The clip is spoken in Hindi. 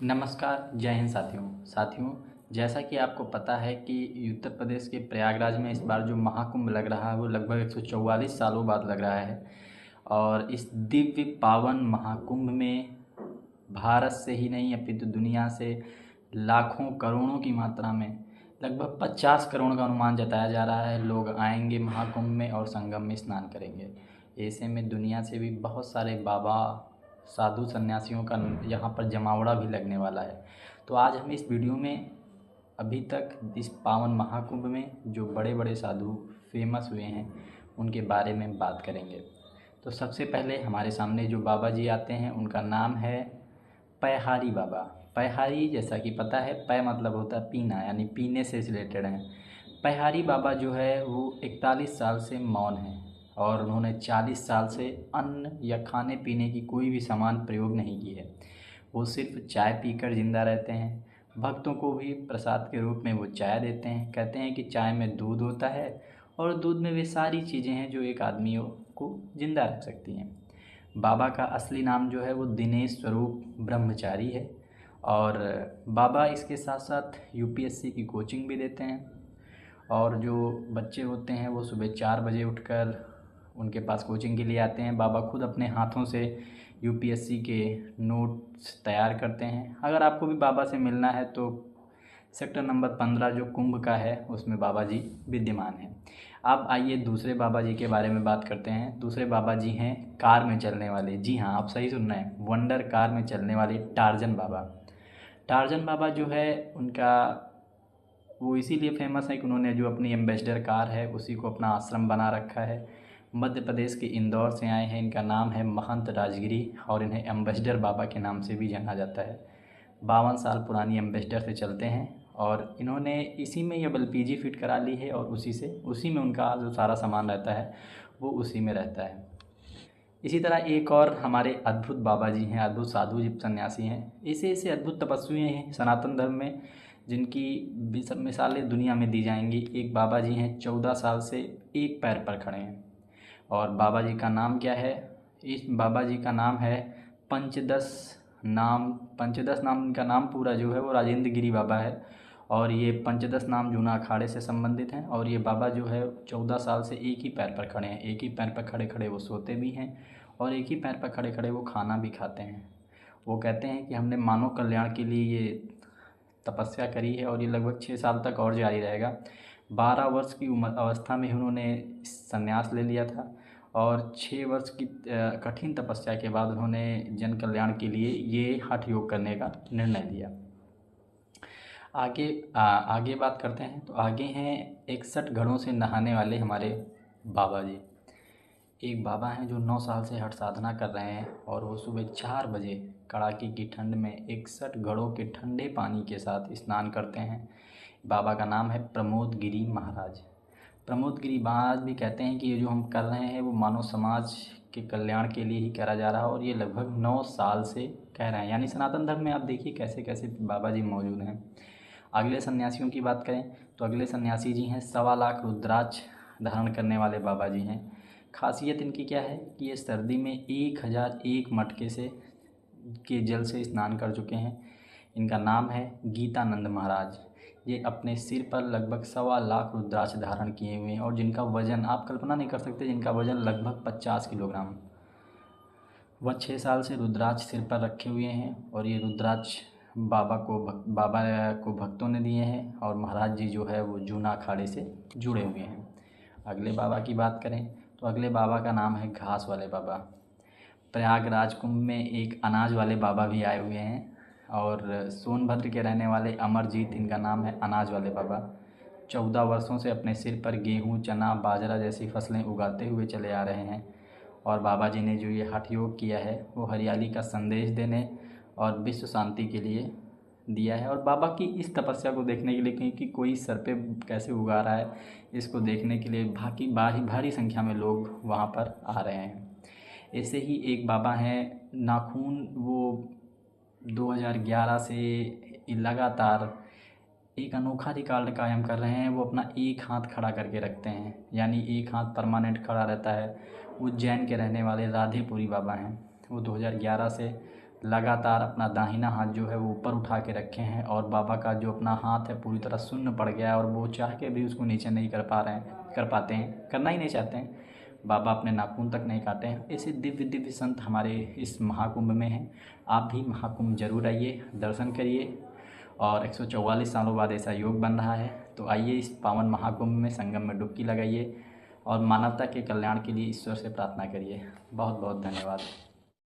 नमस्कार, जय हिंद साथियों। जैसा कि आपको पता है कि उत्तर प्रदेश के प्रयागराज में इस बार जो महाकुंभ लग रहा है वो लगभग 144 सालों बाद लग रहा है। और इस दिव्य पावन महाकुंभ में भारत से ही नहीं अपितु दुनिया से लाखों करोड़ों की मात्रा में लगभग 50 करोड़ का अनुमान जताया जा रहा है लोग आएंगे महाकुंभ में और संगम में स्नान करेंगे। ऐसे में दुनिया से भी बहुत सारे बाबा साधु सन्यासियों का यहाँ पर जमावड़ा भी लगने वाला है। तो आज हम इस वीडियो में अभी तक इस पावन महाकुंभ में जो बड़े बड़े साधु फेमस हुए हैं उनके बारे में बात करेंगे। तो सबसे पहले हमारे सामने जो बाबा जी आते हैं उनका नाम है पैहारी बाबा। पैहारी जैसा कि पता है, पै मतलब होता है पीना, यानी पीने से रिलेटेड हैं। पैहारी बाबा जो है वो 41 साल से मौन हैं और उन्होंने 40 साल से अन्न या खाने पीने की कोई भी सामान प्रयोग नहीं की है। वो सिर्फ चाय पीकर ज़िंदा रहते हैं। भक्तों को भी प्रसाद के रूप में वो चाय देते हैं। कहते हैं कि चाय में दूध होता है और दूध में वे सारी चीज़ें हैं जो एक आदमी को ज़िंदा रख सकती हैं। बाबा का असली नाम जो है वो दिनेश स्वरूप ब्रह्मचारी है। और बाबा इसके साथ साथ यूपीएससी की कोचिंग भी देते हैं। और जो बच्चे होते हैं वो सुबह 4 बजे उठकर उनके पास कोचिंग के लिए आते हैं। बाबा खुद अपने हाथों से यूपीएससी के नोट्स तैयार करते हैं। अगर आपको भी बाबा से मिलना है तो सेक्टर नंबर 15 जो कुंभ का है उसमें बाबा जी विद्यमान हैं। अब आइए दूसरे बाबा जी के बारे में बात करते हैं। दूसरे बाबा जी हैं कार में चलने वाले। जी हाँ, आप सही सुन रहे हैं, वंडर कार में चलने वाले टार्जन बाबा। टार्जन बाबा जो है उनका वो इसीलिए फेमस है कि उन्होंने जो अपनी एम्बेसडर कार है उसी को अपना आश्रम बना रखा है। मध्य प्रदेश के इंदौर से आए हैं। इनका नाम है महंत राजगिरी और इन्हें एम्बेसडर बाबा के नाम से भी जाना जाता है। 52 साल पुरानी एम्बेसडर से चलते हैं और इन्होंने इसी में ये एलपीजी फिट करा ली है और उसी में उनका जो सारा सामान रहता है वो उसी में रहता है। इसी तरह एक और हमारे अद्भुत बाबा जी हैं, अद्भुत साधु जी सन्यासी हैं। ऐसे ऐसे अद्भुत तपस्वी हैं सनातन धर्म में जिनकी मिसालें दुनिया में दी जाएंगी। एक बाबा जी हैं 14 साल से एक पैर पर खड़े हैं। और बाबा जी का नाम क्या है? इस बाबा जी का नाम है पंचदश पंचदश नाम। इनका नाम पूरा जो है वो राजेंद्र गिरी बाबा है। और ये पंचदश नाम जूना अखाड़े से संबंधित हैं। और ये बाबा जो है 14 साल से एक ही पैर पर खड़े हैं। एक ही पैर पर खड़े खड़े वो सोते भी हैं और एक ही पैर पर खड़े खड़े वो खाना भी खाते हैं। वो कहते हैं कि हमने मानव कल्याण के लिए ये तपस्या करी है और ये लगभग 6 साल तक और जारी रहेगा। 12 वर्ष की उम्र अवस्था में उन्होंने संन्यास ले लिया था और 6 वर्ष की कठिन तपस्या के बाद उन्होंने जन कल्याण के लिए ये हठ योग करने का निर्णय लिया। आगे बात करते हैं। तो आगे हैं 61 घड़ों से नहाने वाले हमारे बाबा जी। एक बाबा हैं जो 9 साल से हठ साधना कर रहे हैं और वो सुबह 4 बजे कड़ाके की ठंड में 61 घड़ों के ठंडे पानी के साथ स्नान करते हैं। बाबा का नाम है प्रमोद गिरी महाराज। प्रमोद गिरी महाराज भी कहते हैं कि ये जो हम कर रहे हैं वो मानव समाज के कल्याण के लिए ही करा जा रहा है और ये लगभग 9 साल से कह रहे हैं। यानी सनातन धर्म में आप देखिए कैसे कैसे बाबा जी मौजूद हैं। अगले सन्यासियों की बात करें तो अगले सन्यासी जी हैं 1.25 लाख रुद्राक्ष धारण करने वाले बाबा जी हैं। खासियत इनकी क्या है कि ये सर्दी में 1001 मटके से के जल से स्नान कर चुके हैं। इनका नाम है गीतानंद महाराज। ये अपने सिर पर लगभग 1.25 लाख रुद्राक्ष धारण किए हुए हैं और जिनका वज़न आप कल्पना नहीं कर सकते, जिनका वज़न लगभग 50 किलोग्राम। वह 6 साल से रुद्राक्ष सिर पर रखे हुए हैं और ये रुद्राक्ष बाबा को भक्तों ने दिए हैं और महाराज जी जो है वो जूना अखाड़े से जुड़े हुए हैं। अगले बाबा की बात करें तो अगले बाबा का नाम है घास वाले बाबा। प्रयागराज कुंभ में एक अनाज वाले बाबा भी आए हुए हैं और सोनभद्र के रहने वाले अमरजीत, इनका नाम है अनाज वाले बाबा। 14 वर्षों से अपने सिर पर गेहूँ, चना, बाजरा जैसी फसलें उगाते हुए चले आ रहे हैं। और बाबा जी ने जो ये हठ योग किया है वो हरियाली का संदेश देने और विश्व शांति के लिए दिया है। और बाबा की इस तपस्या को देखने के लिए, क्योंकि कोई सर पे कैसे उगा रहा है, इसको देखने के लिए भारी संख्या में लोग वहाँ पर आ रहे हैं। ऐसे ही एक बाबा हैं नाखून, वो 2011 से लगातार एक अनोखा रिकॉर्ड कायम कर रहे हैं। वो अपना एक हाथ खड़ा करके रखते हैं, यानी एक हाथ परमानेंट खड़ा रहता है। उज्जैन के रहने वाले राधेपुरी बाबा हैं। वो 2011 से लगातार अपना दाहिना हाथ जो है वो ऊपर उठा के रखे हैं और बाबा का जो अपना हाथ है पूरी तरह सुन्न पड़ गया है और वो चाह के भी उसको नीचे नहीं कर पाते हैं, करना ही नहीं चाहते हैं। बाबा अपने नाखून तक नहीं काटे हैं। ऐसे दिव्य दिव्य संत हमारे इस महाकुंभ में हैं। आप भी महाकुंभ जरूर आइए, दर्शन करिए। और 144 सालों बाद ऐसा योग बन रहा है, तो आइए इस पावन महाकुंभ में संगम में डुबकी लगाइए और मानवता के कल्याण के लिए ईश्वर से प्रार्थना करिए। बहुत बहुत धन्यवाद।